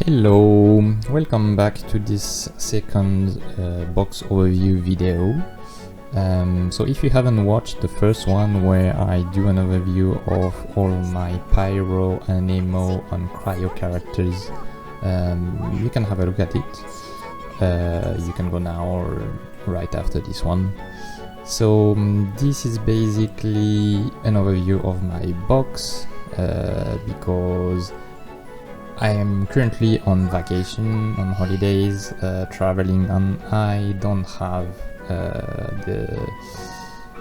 Hello, welcome back to this second box overview video. So if you haven't watched the first one where I do an overview of all my pyro, anemo and cryo characters, you can have a look at it. You can go now or right after this one. So this is basically an overview of my box because I am currently on vacation, on holidays, traveling, and I don't have the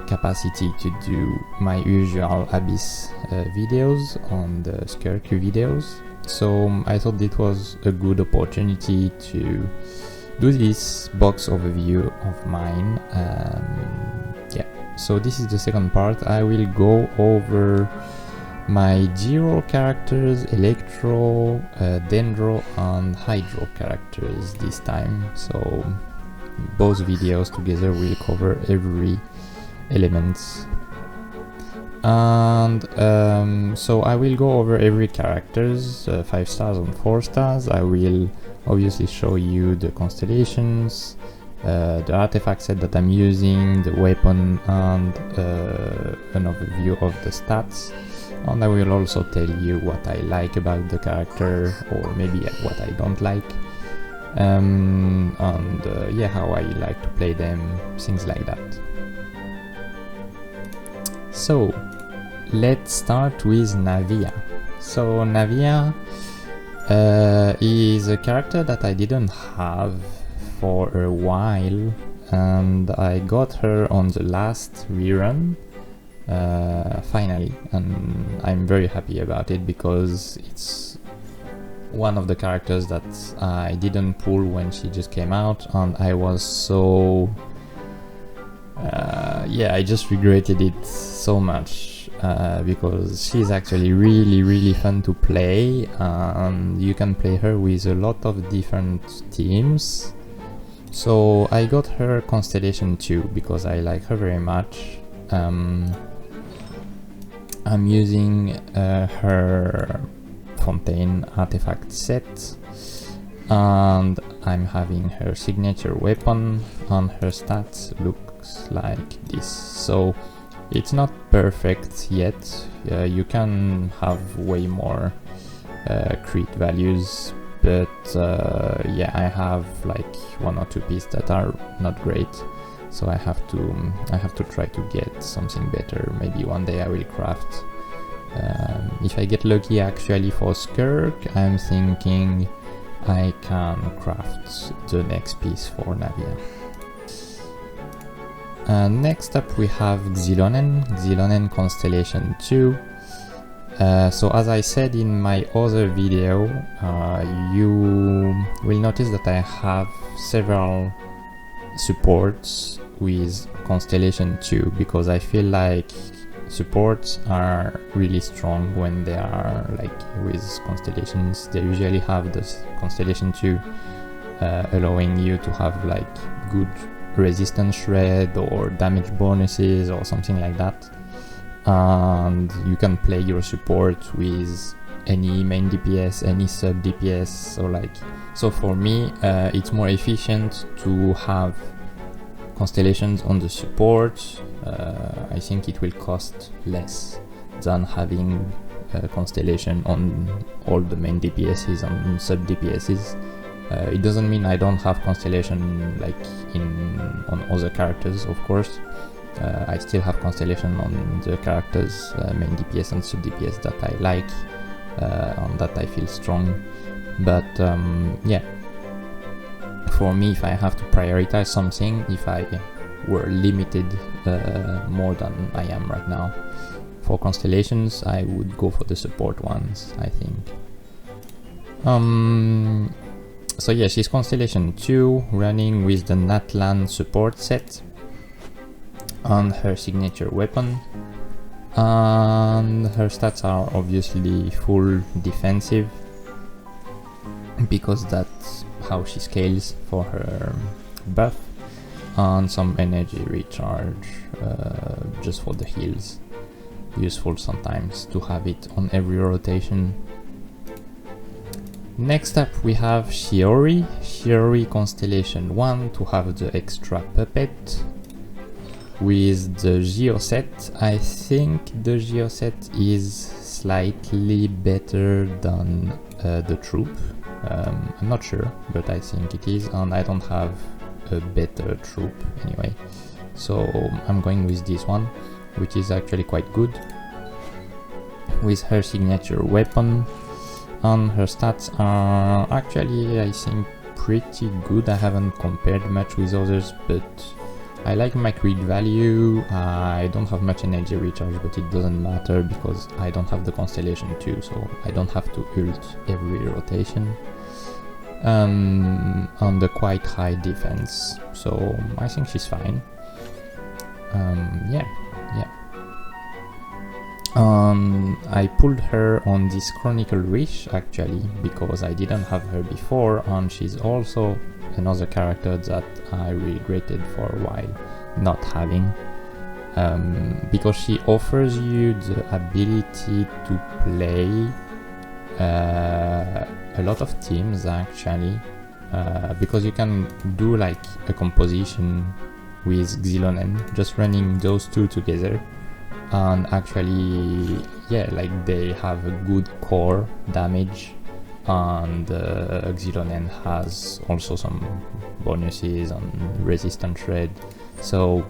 capacity to do my usual Abyss videos on the Skirk videos. So I thought it was a good opportunity to do this box overview of mine. So this is the second part. I will go over my Geo characters, Electro, Dendro and Hydro characters this time. So both videos together will cover every element. And so I will go over every characters, 5 stars and 4 stars. I will obviously show you the constellations, the artifact set that I'm using, the weapon, and an overview of the stats. And I will also tell you what I like about the character, or maybe what I don't like, and how I like to play them, things like that. So let's start with Navia. So Navia is a character that I didn't have for a while, and I got her on the last rerun. Finally, and I'm very happy about it because it's one of the characters that I didn't pull when she just came out, and I was so I just regretted it so much because she's actually really fun to play, and you can play her with a lot of different teams. So I got her Constellation 2 because I like her very much. I'm using her Fontaine artifact set, and I'm having her signature weapon, and her stats looks like this. So it's not perfect yet. You can have way more crit values, but I have like 1 or 2 pieces that are not great. So I have to try to get something better. Maybe one day I will craft. If I get lucky actually for Skirk, I'm thinking I can craft the next piece for Navia. Next up we have Xilonen Constellation 2. So as I said in my other video, you will notice that I have several supports with Constellation 2 because I feel like supports are really strong when they are like with constellations. They usually have this Constellation 2 allowing you to have like good resistance shred or damage bonuses or something like that, and you can play your support with any main DPS, any sub DPS. So for me it's more efficient to have constellations on the support. I think it will cost less than having a constellation on all the main DPSs and sub DPSs. It doesn't mean I don't have constellation like on other characters, of course. I still have constellation on the characters main DPS and sub DPS that I like, and that I feel strong. But for me, if I have to prioritize something, if I were limited more than I am right now for constellations, I would go for the support ones, I think. So yeah, she's Constellation 2, running with the Natlan support set and her signature weapon, and her stats are obviously full defensive because that's how she scales for her buff, and some energy recharge just for the heals. Useful sometimes to have it on every rotation. Next up we have Shiori Constellation 1 to have the extra puppet. With the Geoset, I think the Geoset is slightly better than the troop. I'm not sure, but I think it is, and I don't have a better troop anyway. So I'm going with this one, which is actually quite good. With her signature weapon, and her stats are actually, I think, pretty good. I haven't compared much with others, but I like my crit value. I don't have much energy recharge, but it doesn't matter because I don't have the Constellation 2, so I don't have to ult every rotation. On the quite high defense, so I think she's fine. Yeah. I pulled her on this Chronicle Wish actually because I didn't have her before, and she's also another character that I regretted for a while not having, because she offers you the ability to play a lot of teams actually, because you can do like a composition with Xilonen, just running those two together, and actually, yeah, like they have a good core damage, and Xilonen has also some bonuses on resistant shred, so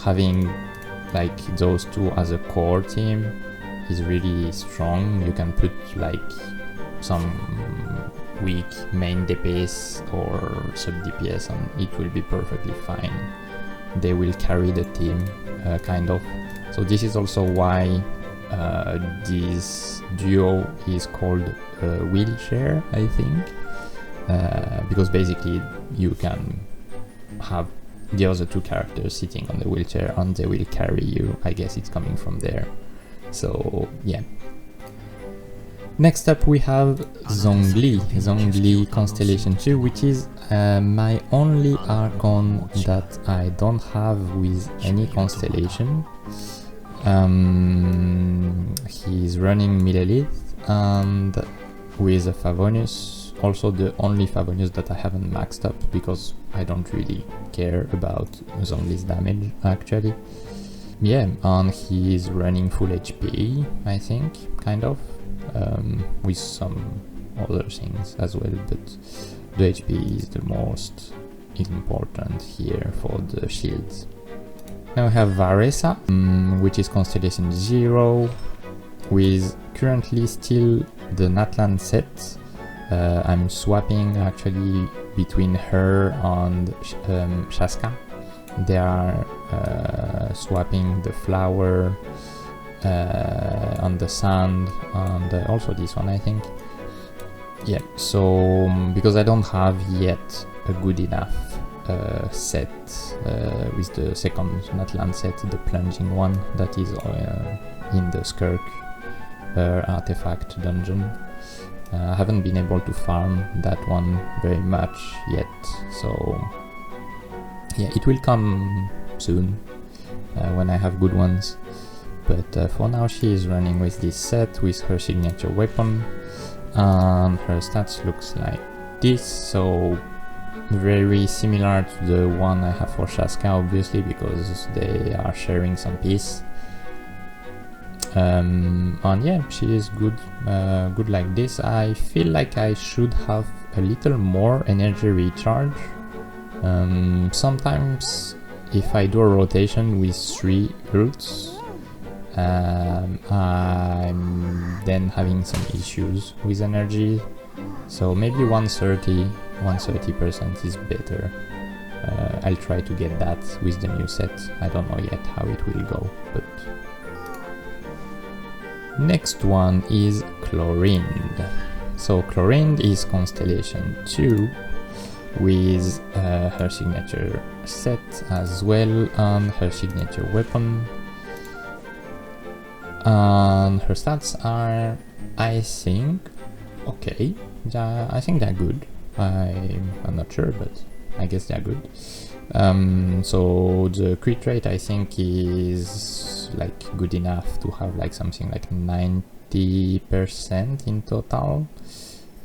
having like those two as a core team is really strong. You can put like some weak main DPS or sub DPS and it will be perfectly fine. They will carry the team, kind of. So this is also why this duo is called wheelchair, I think, because basically you can have the other two characters sitting on the wheelchair and they will carry you. I guess it's coming from there. So yeah. Next up we have Zhongli Constellation 2, which is my only Archon that I don't have with any constellation. He's running Millelith and with a Favonius, also the only Favonius that I haven't maxed up because I don't really care about Zhongli's damage actually. Yeah, and he's running full HP, I think, kind of, with some other things as well, but the HP is the most important here for the shields. Now we have Varesa, which is Constellation 0, with currently still the Natlan set. I'm swapping actually between her and Shaska. They are swapping the flower on the sand and also this one, I think. Yeah, so because I don't have yet a good enough set with the second Natlan set, the plunging one that is in the Skirk artifact dungeon. I haven't been able to farm that one very much yet, so yeah, it will come soon when I have good ones. But for now she is running with this set with her signature weapon, and her stats looks like this, so very similar to the one I have for Shaska, obviously, because they are sharing some piece. And yeah, she is good, good like this. I feel like I should have a little more energy recharge. Sometimes if I do a rotation with 3 ults, I'm then having some issues with energy, so maybe 130% is better. I'll try to get that with the new set. I don't know yet how it will go, but next one is Chlorind. So Chlorind is Constellation 2 with her signature set as well, and her signature weapon. And her stats are, I think, okay. I think they're good. I'm not sure, but I guess they're good. So the crit rate, I think, is like good enough to have like something like 90% in total.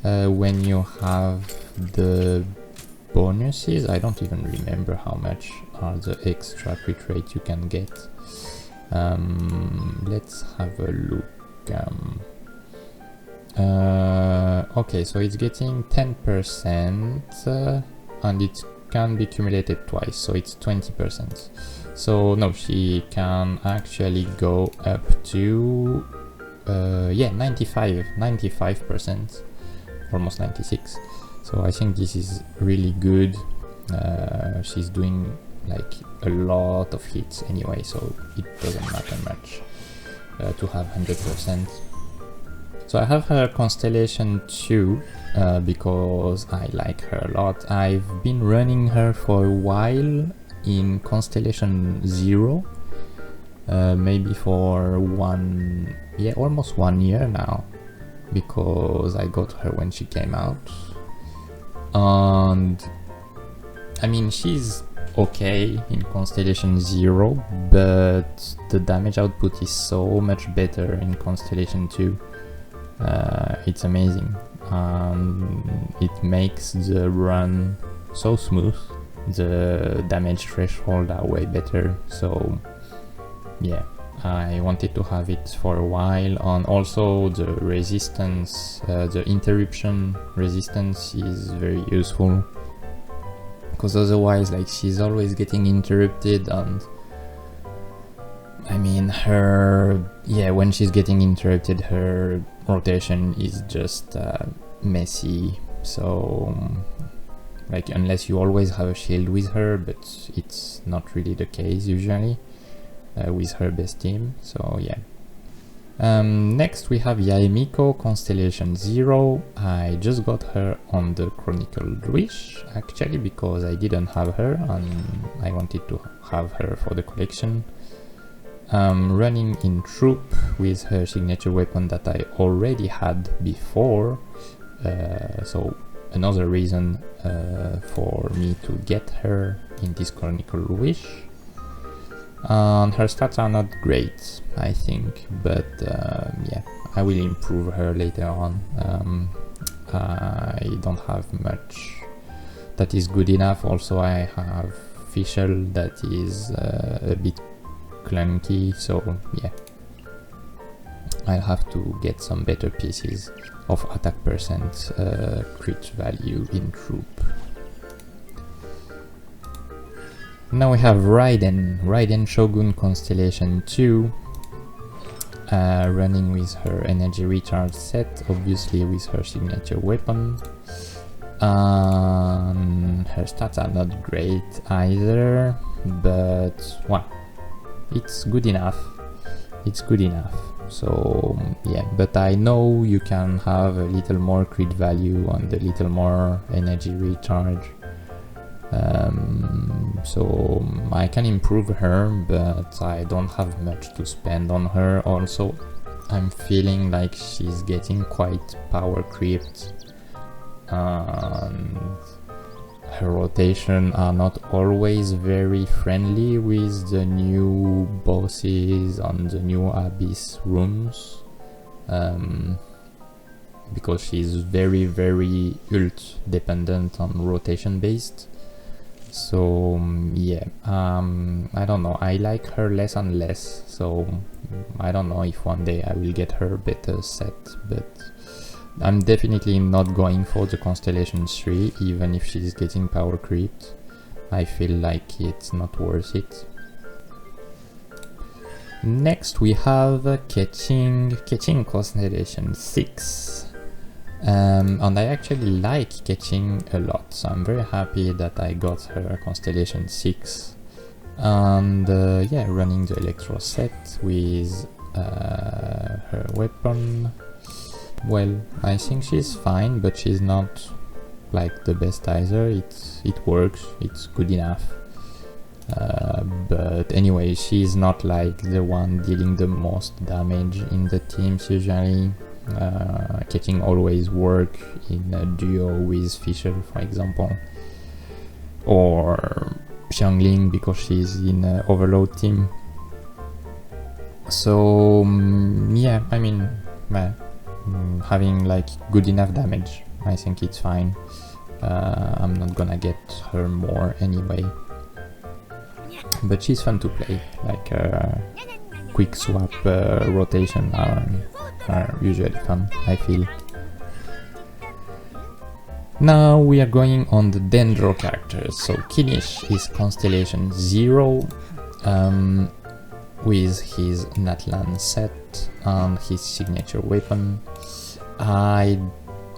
when you have the bonuses. I don't even remember how much are the extra crit rate you can get. Let's have a look. Okay, so it's getting 10%, and it can be accumulated twice, so it's 20%. So no, she can actually go up to yeah, 95%, almost 96. So I think this is really good. She's doing like a lot of hits anyway, so it doesn't matter much to have 100%. So I have her Constellation 2 because I like her a lot. I've been running her for a while in Constellation 0, maybe for almost 1 year now, because I got her when she came out. And I mean, she's okay in Constellation 0, but the damage output is so much better in Constellation 2. It's amazing. It makes the run so smooth. The damage threshold are way better, so yeah, I wanted to have it for a while. And also the resistance, the interruption resistance is very useful, because otherwise, like, she's always getting interrupted, and I mean, when she's getting interrupted, her rotation is just messy. So like, unless you always have a shield with her, but it's not really the case usually with her best team. So yeah. Next we have Yaemiko, Constellation 0. I just got her on the Chronicled Wish, actually, because I didn't have her and I wanted to have her for the collection. Running in troop with her signature weapon that I already had before, so another reason for me to get her in this Chronicled Wish. Her stats are not great, I think, but yeah, I will improve her later on. I don't have much that is good enough. Also, I have Fischl that is a bit clunky, so yeah, I'll have to get some better pieces of attack percent, crit value in troop. Now we have Raiden Shogun, Constellation 2, running with her energy recharge set, obviously with her signature weapon. Her stats are not great either, but well, it's good enough. It's good enough. So yeah, but I know you can have a little more crit value and a little more energy recharge. So I can improve her, but I don't have much to spend on her. Also, I'm feeling like she's getting quite power creeped, and her rotation are not always very friendly with the new bosses and the new abyss rooms, because she's very ult dependent and rotation based. So yeah, I don't know, I like her less and less, so I don't know if one day I will get her better set, but I'm definitely not going for the Constellation 3, even if she's getting power creeped. I feel like it's not worth it. Next we have Keqing Constellation 6. And I actually like Keqing a lot, so I'm very happy that I got her Constellation 6. And yeah, running the Electro set with her weapon. Well, I think she's fine, but she's not like the best either. It works, it's good enough. But anyway, she's not like the one dealing the most damage in the teams usually. Keqing always work in a duo with Fischl, for example, or Xiangling because she's in an Overload team. So yeah, I mean, having like good enough damage I think it's fine. I'm not gonna get her more anyway. But she's fun to play, like quick swap rotation are usually fun, I feel. Now we are going on the Dendro characters. So Kinish is Constellation 0 with his Natlan set and his signature weapon. I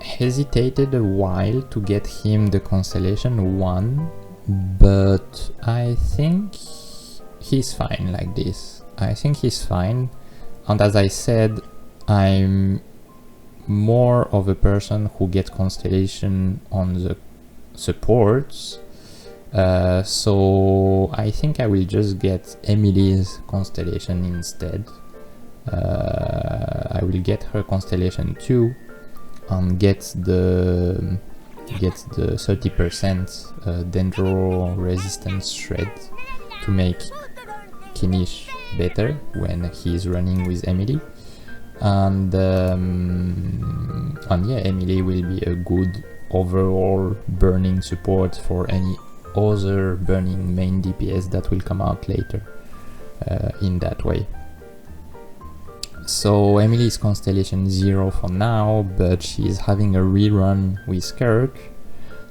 hesitated a while to get him the Constellation 1, but I think he's fine like this. I think he's fine, and as I said, I'm more of a person who gets Constellation on the supports, so I think I will just get Emily's Constellation instead. I will get her Constellation 2 and get the 30% Dendro resistance shred to make Kinish better when he's running with Emily. And yeah, Emily will be a good overall burning support for any other burning main DPS that will come out later in that way. So Emily is Constellation 0 for now, but she's having a rerun with Skirk,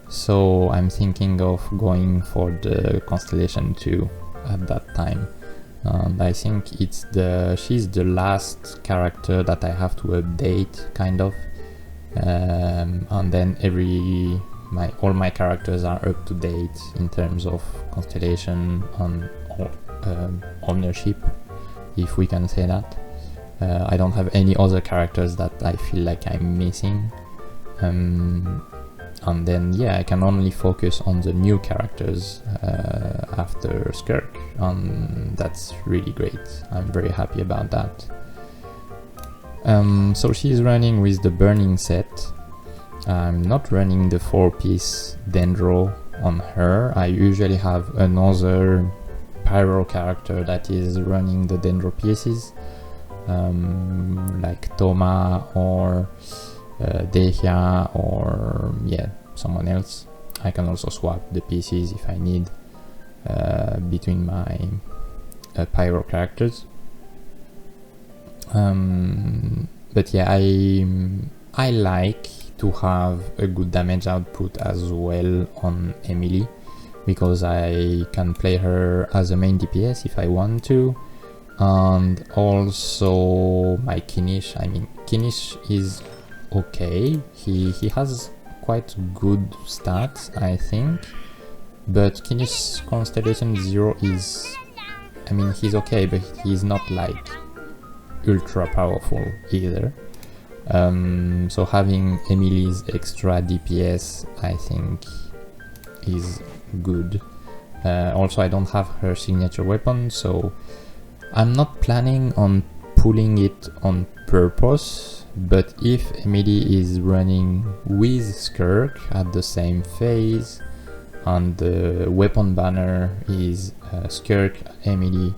so I'm thinking of going for the Constellation 2 at that time. And I think she's the last character that I have to update, kind of, and then all my characters are up to date in terms of Constellation and ownership, if we can say that. I don't have any other characters that I feel like I'm missing, and then yeah, I can only focus on the new characters after Skirk, and that's really great. I'm very happy about that. So she's running with the burning set. I'm not running the 4-piece Dendro on her. I usually have another pyro character that is running the Dendro pieces, like Toma or Dehya, or yeah, someone else. I can also swap the pieces if I need between my pyro characters. But yeah, I like to have a good damage output as well on Emily, because I can play her as a main DPS if I want to. And also my Kinish, I mean, Kinish is okay, he has quite good stats, I think, but Kinish Constellation 0 is, I mean, he's okay, but he's not like ultra powerful either. So having Emily's extra DPS, I think, is good. Also, I don't have her signature weapon, so I'm not planning on pulling it on purpose, but if Emily is running with Skirk at the same phase and the weapon banner is Skirk, Emily,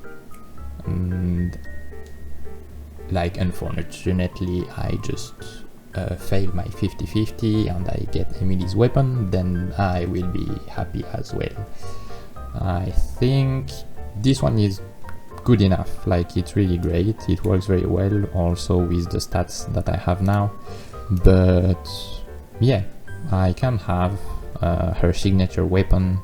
and like unfortunately I just fail my 50-50 and I get Emily's weapon, then I will be happy as well. I think this one is good enough, like it's really great, it works very well also with the stats that I have now. But yeah, I can have her signature weapon.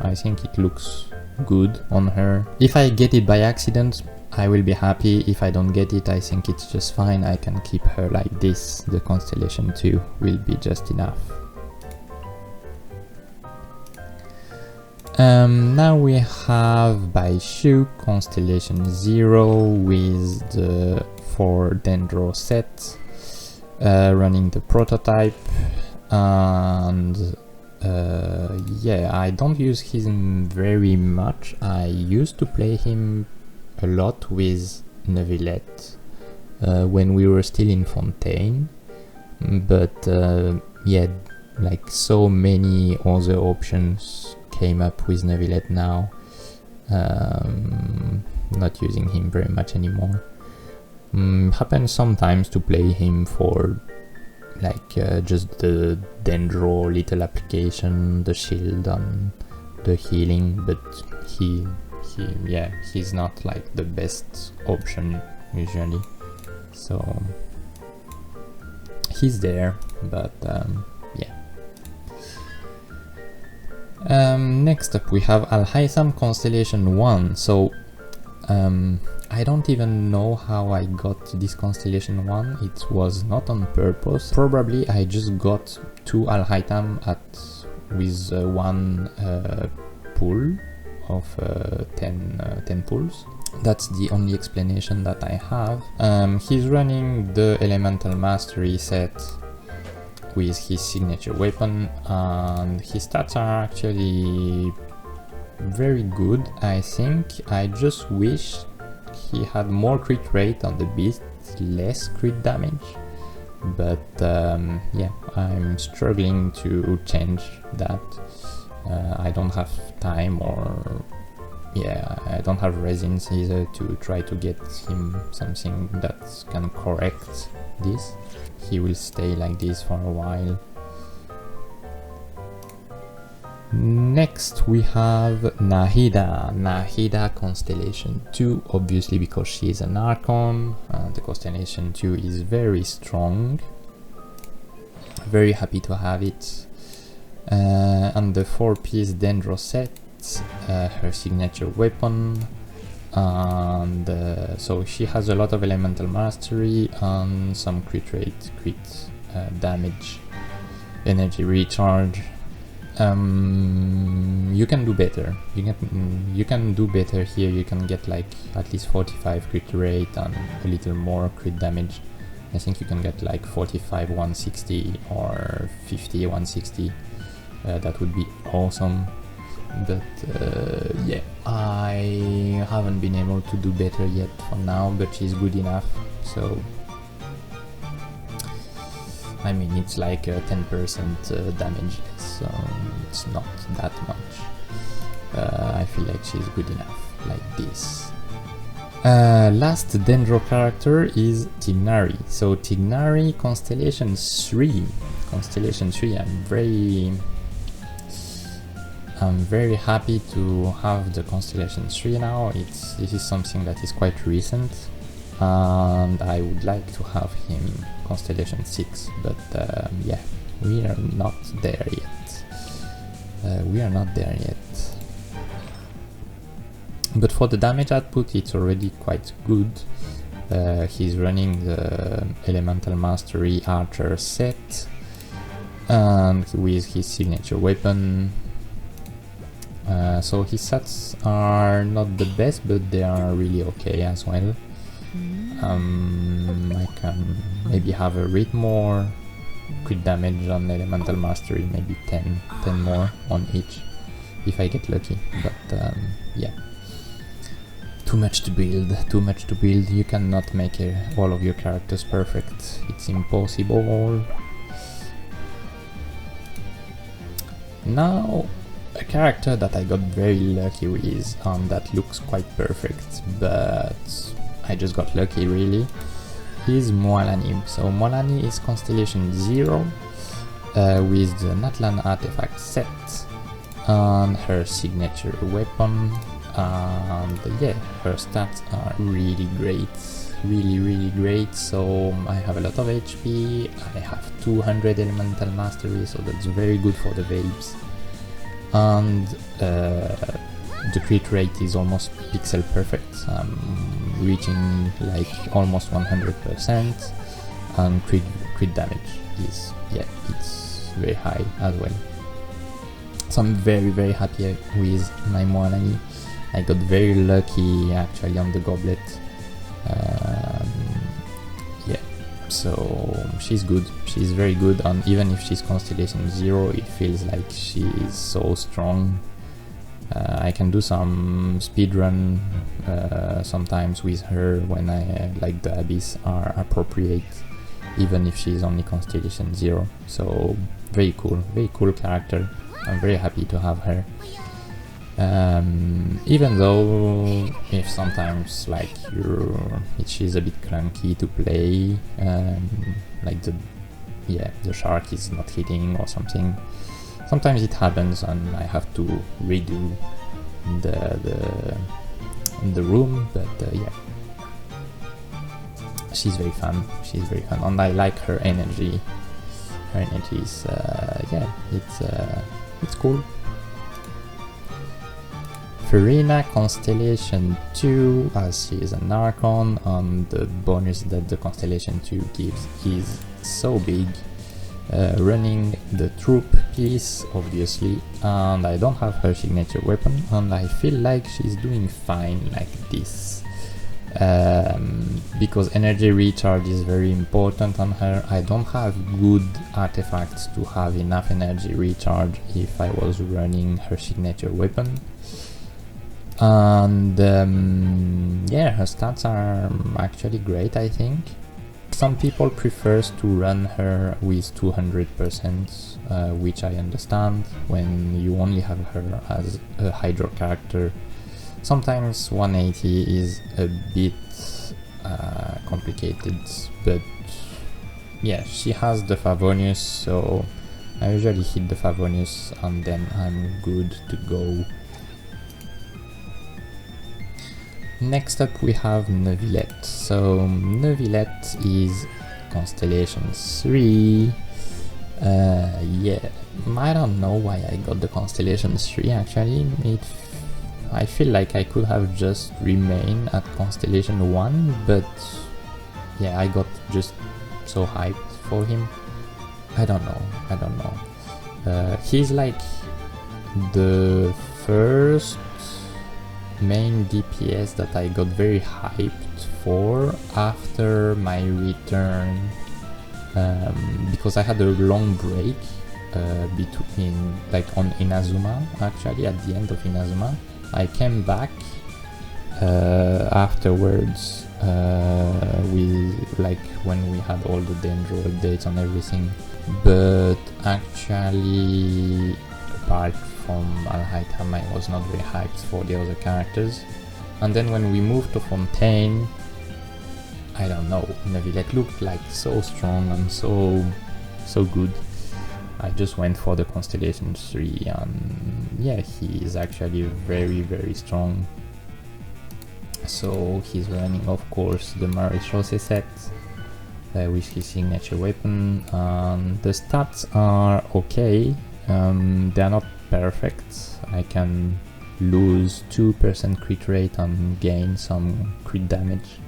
I think it looks good on her. If I get it by accident, I will be happy. If I don't get it, I think it's just fine. I can keep her like this. The Constellation 2 will be just enough. Now we have Baishu Constellation 0 with the 4 Dendro set, running the prototype, and yeah, I don't use him very much. I used to play him a lot with Neuvillette when we were still in Fontaine, but yeah, like so many other options came up with Neuvillette now. Not using him very much anymore. Happens sometimes to play him for like just the Dendro little application, the shield and the healing, but he's not like the best option usually, so he's there, but yeah. Next up we have Al-Haytham Constellation 1. So I don't even know how I got this Constellation 1. It was not on purpose. Probably I just got 2 Al-Haytham with one pool of 10 pools. That's the only explanation that I have. He's running the Elemental Mastery set with his signature weapon, and his stats are actually very good, I think. I just wish he had more crit rate on the beast, less crit damage, but yeah, I'm struggling to change that. I don't have time, or yeah, I don't have resins either to try to get him something that can correct this. He will stay like this for a while. Next we have Nahida Constellation 2, obviously because she is an Archon. The Constellation 2 is very strong. Very happy to have it. And the 4-piece Dendro set, her signature weapon, and so she has a lot of Elemental Mastery and some crit rate, crit damage, energy recharge. You can do better. You can do better here. You can get like at least 45 crit rate and a little more crit damage. I think you can get like 45 160 or 50 160. That would be awesome. But yeah, I haven't been able to do better yet for now, but she's good enough. So I mean, it's like 10% damage, so it's not that much. I feel like she's good enough like this. Last Dendro character is Tignari. So Tignari Constellation 3. Constellation 3, I'm very happy to have the Constellation 3 now. This is something that is quite recent, and I would like to have him Constellation 6, but yeah, we are not there yet. We are not there yet. But for the damage output, it's already quite good. He's running the Elemental Mastery Archer set, and with his signature weapon. So his stats are not the best, but they are really okay as well. I can maybe have a bit more crit damage on Elemental Mastery, maybe 10 more on each if I get lucky, but yeah. Too much to build, you cannot make all of your characters perfect, it's impossible. Now, a character that I got very lucky with, and that looks quite perfect, but I just got lucky really, is Moalani. So Moalani is Constellation 0 with the Natlan artifact set and her signature weapon, and yeah, her stats are really great, really great. So I have a lot of HP, I have 200 Elemental Mastery, so that's very good for the Vapes. And the crit rate is almost pixel perfect. I'm reaching like almost 100%, and crit damage is, yeah, it's very high as well. So I'm very happy with my Moalani. I got very lucky actually on the goblet. Yeah, so she's good, she's very good, and even if she's Constellation 0, it feels like she is so strong. I can do some speedrun sometimes with her when I like the Abyss are appropriate, even if she's only Constellation 0. So very cool character. I'm very happy to have her. Even though if sometimes like she's a bit clunky to play, like yeah, the shark is not hitting or something. Sometimes it happens and I have to redo the room, but yeah, she's very fun. She's very fun, and I like her energy. Her energy is yeah, it's cool. Farina Constellation 2, as she is an Archon, and the bonus that the Constellation 2 gives is so big. Running the troop piece, obviously, and I don't have her signature weapon, and I feel like she's doing fine like this. Because energy recharge is very important on her. I don't have good artifacts to have enough energy recharge if I was running her signature weapon. And yeah, her stats are actually great, I think. Some people prefers to run her with 200%, which I understand when you only have her as a Hydro character. Sometimes 180 is a bit complicated, but yeah, she has the Favonius, so I usually hit the Favonius and then I'm good to go. Next up we have Neuvillette. So Neuvillette is Constellation 3. Yeah, I don't know why I got the Constellation 3 actually. I feel like I could have just remained at Constellation 1, but yeah, I got just so hyped for him. I don't know. He's like the first main DPS that I got very hyped for after my return, because I had a long break between, like on Inazuma, actually at the end of Inazuma. I came back afterwards with, like, when we had all the danger updates and everything, but actually apart from Alhaitham I was not very hyped for the other characters. And then when we moved to Fontaine, I don't know, Neuvillette looked like so strong and so good. I just went for the Constellation 3 and yeah, he is actually very strong. So he's running, of course, the Maréchaussée set with his signature weapon, and the stats are okay. They are not perfect. I can lose 2% crit rate and gain some crit damage.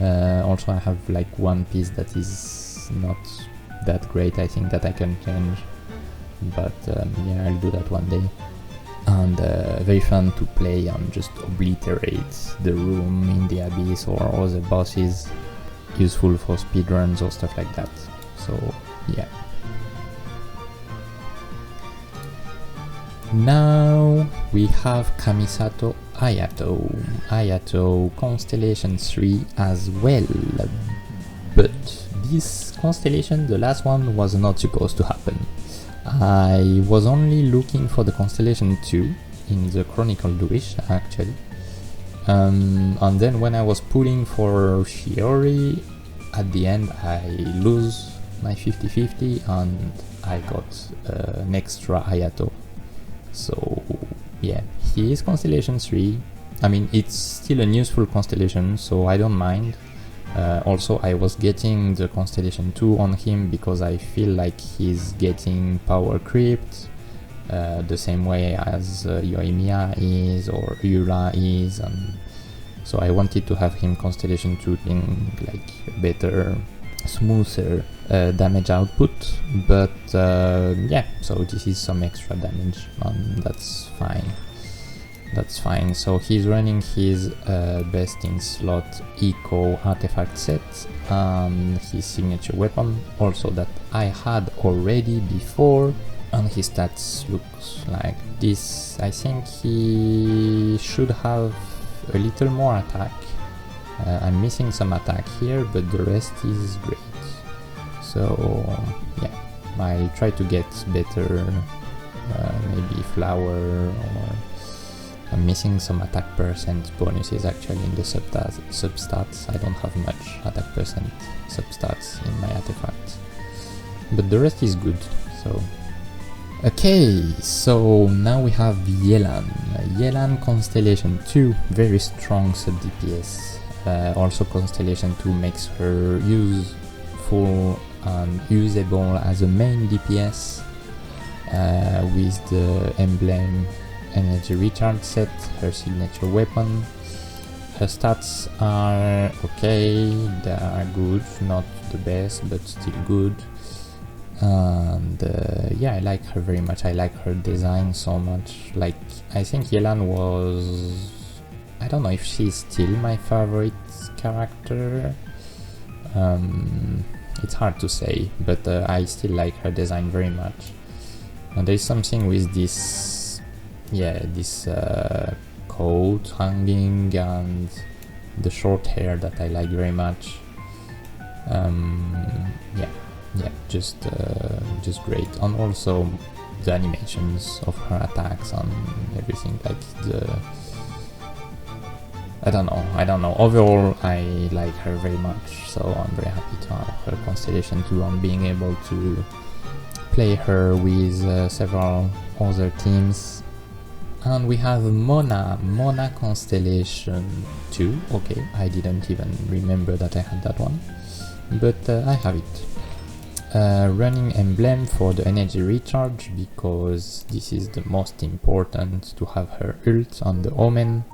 Also I have like one piece that is not that great, I think, that I can change, but yeah, I'll do that one day. And very fun to play and just obliterate the room in the abyss or other bosses, useful for speedruns or stuff like that. So yeah. Now we have Kamisato Ayato Constellation 3 as well, but this constellation, the last one, was not supposed to happen. I was only looking for the Constellation 2 in the Chronicle Wish actually, and then when I was pulling for Shiori, at the end I lose my 50-50 and I got an extra Ayato. So yeah, he is Constellation 3. I mean, it's still a useful constellation, so I don't mind. Also, I was getting the Constellation 2 on him because I feel like he's getting power creeped the same way as Yoimiya is or Yura is, and so I wanted to have him Constellation 2 in like better, smoother damage output, but yeah, so this is some extra damage and that's fine. So he's running his best in slot eco artifact set and his signature weapon, also that I had already before, and his stats looks like this. I think he should have a little more attack. I'm missing some attack here, but the rest is great. So yeah, I'll try to get better, maybe flower, or I'm missing some attack percent bonuses actually in the substats. I don't have much attack percent substats in my artifacts. but the rest is good. So okay, so now we have Yelan. Yelan Constellation 2, very strong sub DPS. Also Constellation 2 makes her useful and usable as a main DPS with the emblem energy recharge set, her signature weapon. Her stats are okay, they are good, not the best but still good. And yeah, I like her very much. I like her design so much. Like, I think Yelan was, I don't know if she's still my favorite character. It's hard to say, but I still like her design very much. And there's something with this, yeah, this coat hanging and the short hair that I like very much. Yeah, just great. And also the animations of her attacks and everything, like the, I don't know. Overall, I like her very much, so I'm very happy to have her Constellation 2 and being able to play her with several other teams. And we have Mona Constellation 2. Okay, I didn't even remember that I had that one, but I have it. Running emblem for the energy recharge, because this is the most important, to have her ult on the Omen.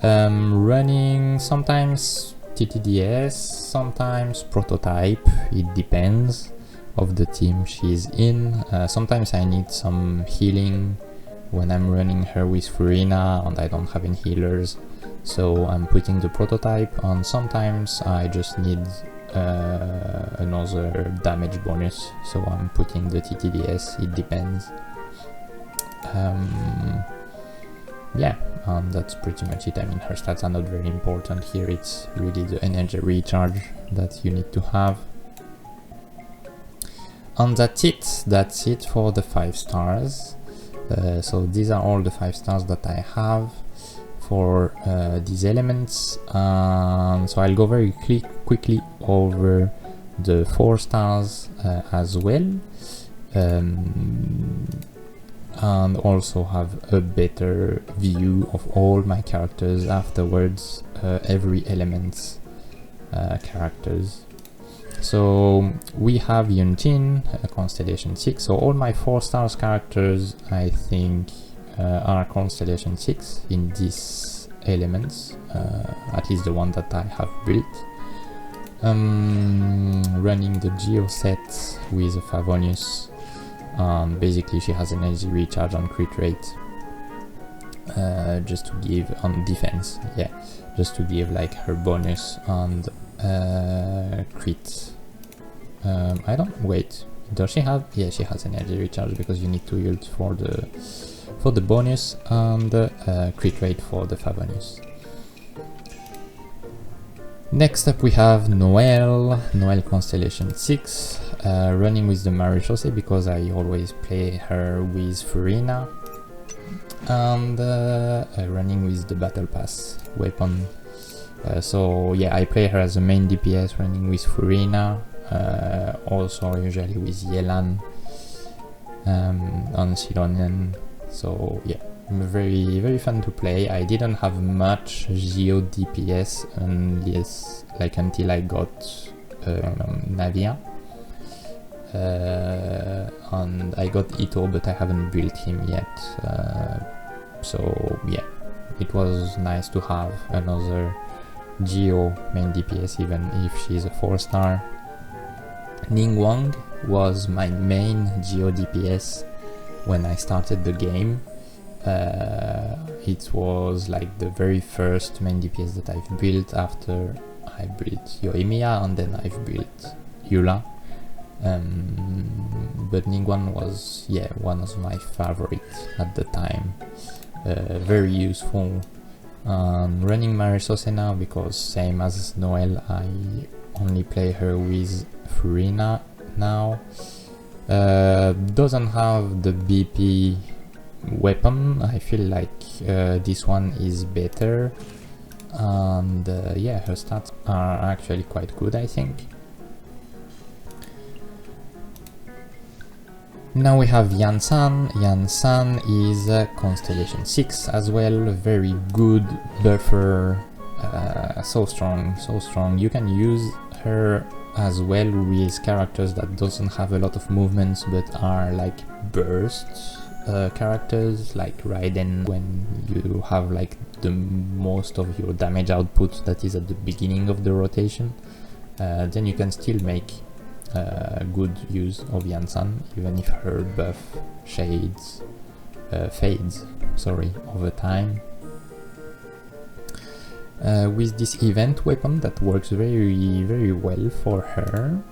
Running sometimes TTDS, sometimes prototype, it depends of the team she's in. Sometimes I need some healing when I'm running her with Furina and I don't have any healers, so I'm putting the prototype, and sometimes I just need another damage bonus, so I'm putting the TTDS, it depends. Yeah, and that's pretty much it. I mean, her stats are not very important here, it's really the energy recharge that you need to have. And that's it for the 5 stars. So these are all the 5 stars that I have for these elements. So I'll go very quickly over the 4 stars as well, and also have a better view of all my characters afterwards, every element's characters. So we have Yunjin, Constellation 6, so all my 4 stars characters I think are Constellation 6 in these elements, at least the one that I have built. Running the Geo set with a Favonius, basically she has an energy recharge on crit rate, just to give, on defense, yeah, just to give like her bonus and crit. I don't, wait, does she have, yeah, she has an energy recharge because you need to ult for the bonus, and crit rate for the Favonius. Next up we have Noelle Constellation 6, running with the Maréchaussée because I always play her with Furina, and running with the Battle Pass weapon. So yeah, I play her as a main DPS running with Furina, also usually with Yelan and Silonen. So yeah, very fun to play. I didn't have much Geo DPS until I got Navia, and I got Ito, but I haven't built him yet. So yeah, it was nice to have another Geo main DPS, even if she's a 4-star. Ningguang was my main Geo DPS when I started the game. It was like the very first main DPS that I've built after I built Yoimiya, and then I've built Eula. But Ningguang was, yeah, one of my favorites at the time. Very useful. Running Maréchaussée now because same as Noelle, I only play her with Furina now. Doesn't have the BP weapon. I feel like this one is better, and yeah, her stats are actually quite good, I think. Now we have Yansan. Yansan is Constellation 6 as well, very good buffer, so strong, so strong. You can use her as well with characters that doesn't have a lot of movements but are like burst characters, like Raiden, when you have like the most of your damage output that is at the beginning of the rotation, then you can still make good use of Yansan, even if her buff fades over time. With this event weapon that works very well for her,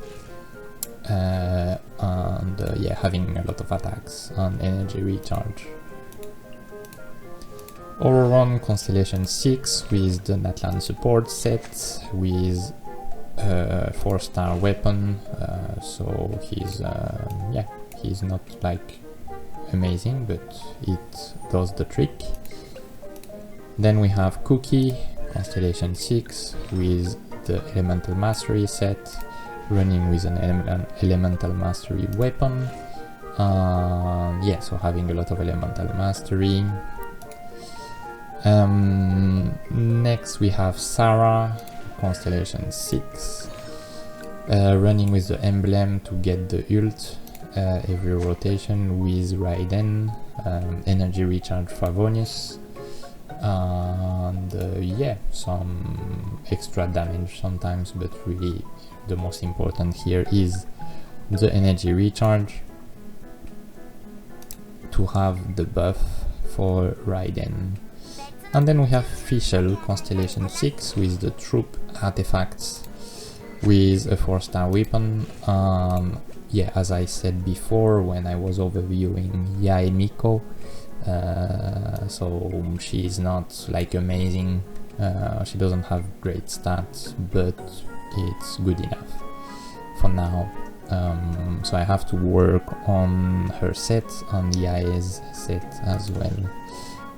and yeah, having a lot of attacks and energy recharge. Overall, Constellation 6 with the Natlan support set with 4-star weapon, so he's he's not like amazing, but it does the trick. Then we have Cookie, Constellation 6 with the Elemental Mastery set, running with an Elemental Mastery weapon. Yeah, so having a lot of Elemental Mastery. Next we have Sarah, Constellation 6, running with the emblem to get the ult every rotation with Raiden, energy recharge Favonius, and yeah, some extra damage sometimes, but really the most important here is the energy recharge to have the buff for Raiden. And then we have Fischl, Constellation 6 with the troop artifacts with a 4-star weapon. Yeah, as I said before when I was overviewing Yae Miko, so she's not like amazing, she doesn't have great stats, but it's good enough for now. So I have to work on her set, on Yae's set as well,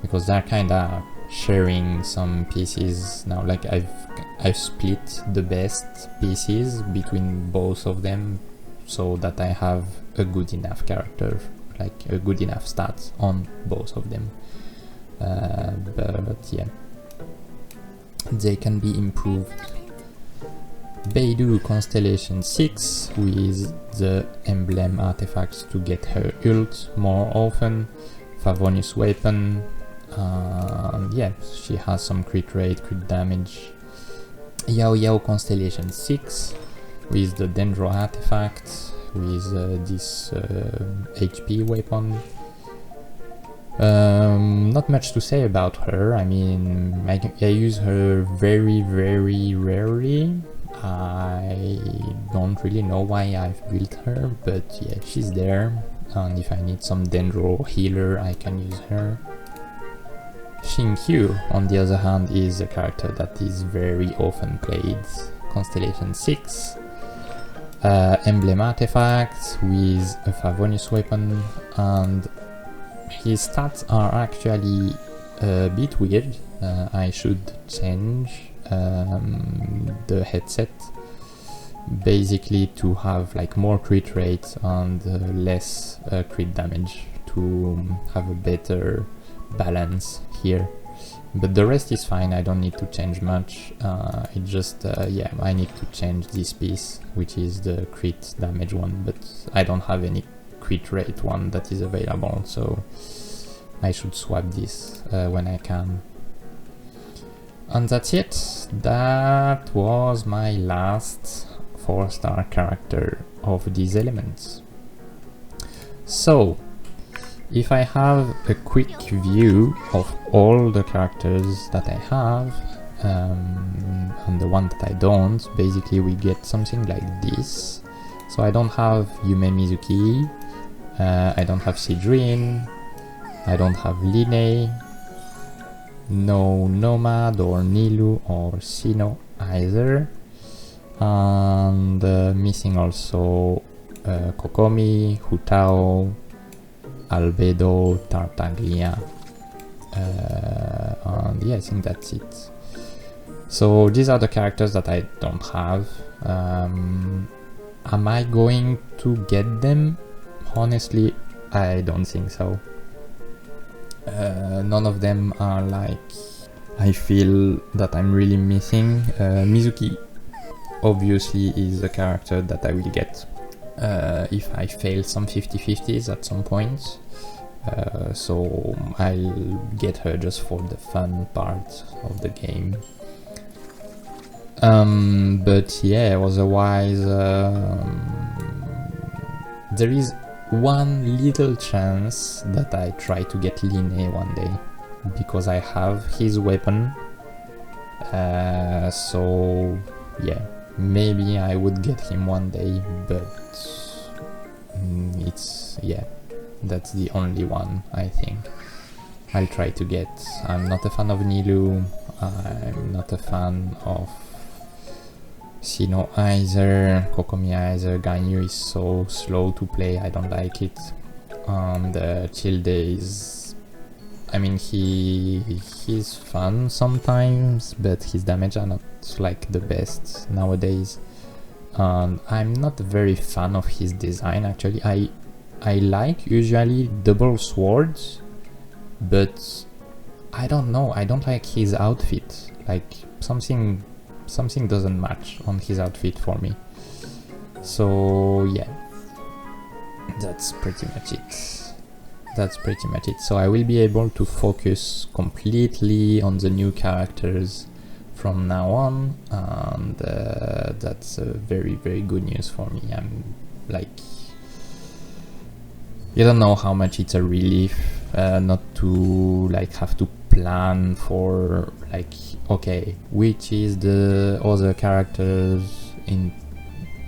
because they're kinda sharing some pieces now. Like I've split the best pieces between both of them so that I have a good enough character, like a good enough stats on both of them, but yeah, they can be improved. Beidou, Constellation 6 with the emblem artifacts to get her ult more often, Favonius weapon, yeah, she has some crit rate, crit damage. Yao Yao, Constellation 6 with the Dendro artifact, with this HP weapon. Not much to say about her. I mean, I use her very rarely. I don't really know why I've built her, but yeah, she's there, and if I need some Dendro healer I can use her. Xingqiu, on the other hand, is a character that is very often played. Constellation 6, emblem artifacts with a Favonius weapon, and his stats are actually a bit weird. I should change the headset basically to have like more crit rate and less crit damage, to have a better balance here, but the rest is fine. I don't need to change much. It just yeah, I need to change this piece, which is the crit damage one, but I don't have any crit rate one that is available, so I should swap this when I can. And that's it. That was my last 4-star character of these elements. So if I have a quick view of all the characters that I have, and the one that I don't, basically we get something like this. So I don't have Yume Mizuki, I don't have Sidrin, I don't have Line, no Nomad or Nilu or Sino either, and missing also Kokomi, Hutao, Albedo, Tartaglia, and yeah, I think that's it. So these are the characters that I don't have. Am I going to get them? honestly, I don't think so. None of them are like I feel that I'm really missing. Mizuki obviously is a character that I will get if I fail some 50-50s at some point. So I'll get her just for the fun part of the game. But yeah, otherwise there is one little chance that I try to get Line one day, because I have his weapon. So yeah, maybe I would get him one day, but it's, yeah, that's the only one I think I'll try to get. I'm not a fan of Nilou, I'm not a fan of Sinnoh either, Kokomi either. Ganyu is so slow to play, I don't like it. And Childe is, I mean, he's fun sometimes, but his damage are not like the best nowadays. And I'm not a very fan of his design actually. I like usually double swords, but I don't know, I don't like his outfit. Like something doesn't match on his outfit for me. So yeah, that's pretty much it. So I will be able to focus completely on the new characters from now on, and that's very, very good news for me. I'm like, you don't know how much it's a relief not to like have to plan for like, okay, which is the other characters in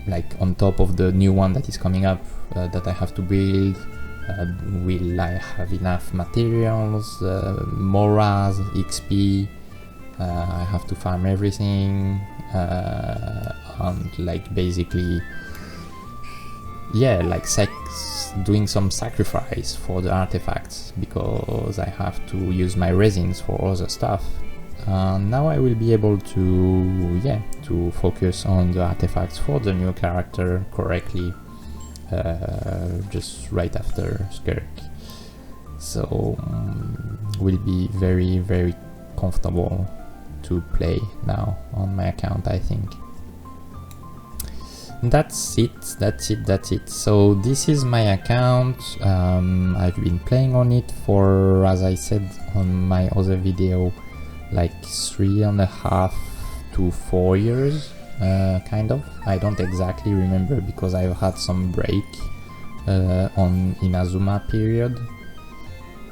like on top of the new one that is coming up that I have to build. Will I have enough materials, moras, XP? I have to farm everything, and like basically, yeah, like doing some sacrifice for the artifacts, because I have to use my resins for other stuff. Now I will be able to, yeah, to focus on the artifacts for the new character correctly, just right after Skirk. So will be very, very comfortable to play now on my account, I think. That's it. So this is my account. I've been playing on it for, as I said on my other video, like 3.5 to 4 years, kind of. I don't exactly remember because I've had some break on Inazuma period,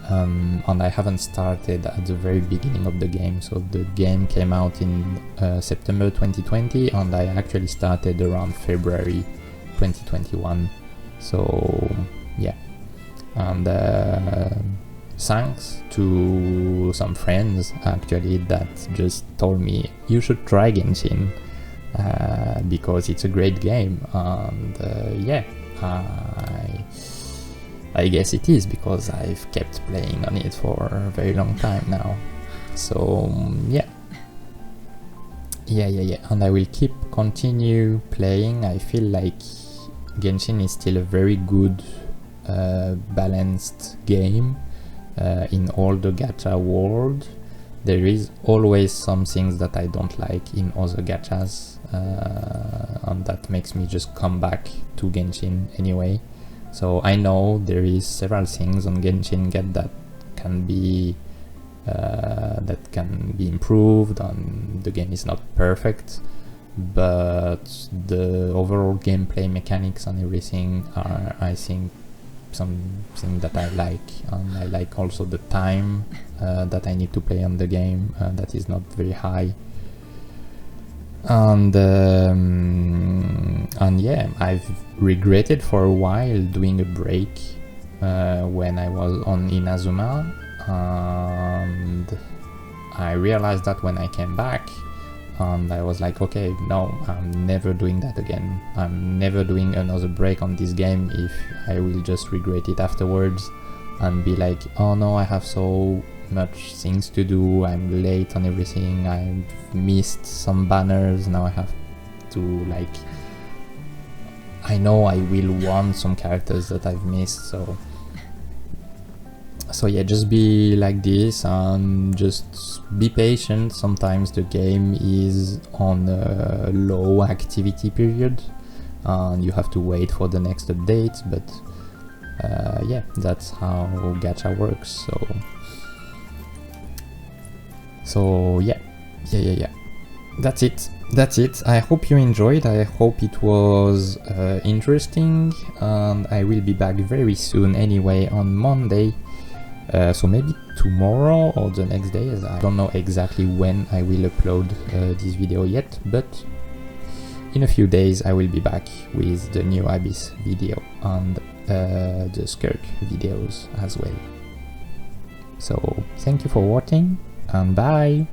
and I haven't started at the very beginning of the game. So the game came out in September 2020, and I actually started around February 2021. So yeah, and thanks to some friends actually that just told me you should try Genshin because it's a great game, and yeah, I guess it is, because I've kept playing on it for a very long time now. So yeah, and I will continue playing. I feel like Genshin is still a very good balanced game. In all the gacha world, there is always some things that I don't like in other gachas, and that makes me just come back to Genshin anyway. So I know there is several things on Genshin that can be improved, and the game is not perfect, but the overall gameplay mechanics and everything are, I think, something that I like. And I like also the time that I need to play on the game, that is not very high. And yeah, I've regretted for a while doing a break when I was on Inazuma, and I realized that when I came back, and I was like, okay, no, I'm never doing that again. I'm never doing another break on this game if I will just regret it afterwards and be like, oh no, I have so much things to do, I'm late on everything, I've missed some banners, now I have to like, I know I will want some characters that I've missed, so yeah, just be like this and just be patient. Sometimes the game is on a low activity period and you have to wait for the next update, but yeah, that's how gacha works. So yeah, that's it. I hope you enjoyed. I hope it was interesting, and I will be back very soon anyway on Monday. So maybe tomorrow or the next day, as I don't know exactly when I will upload this video yet, but in a few days I will be back with the new Abyss video and the Skirk videos as well. So thank you for watching and bye!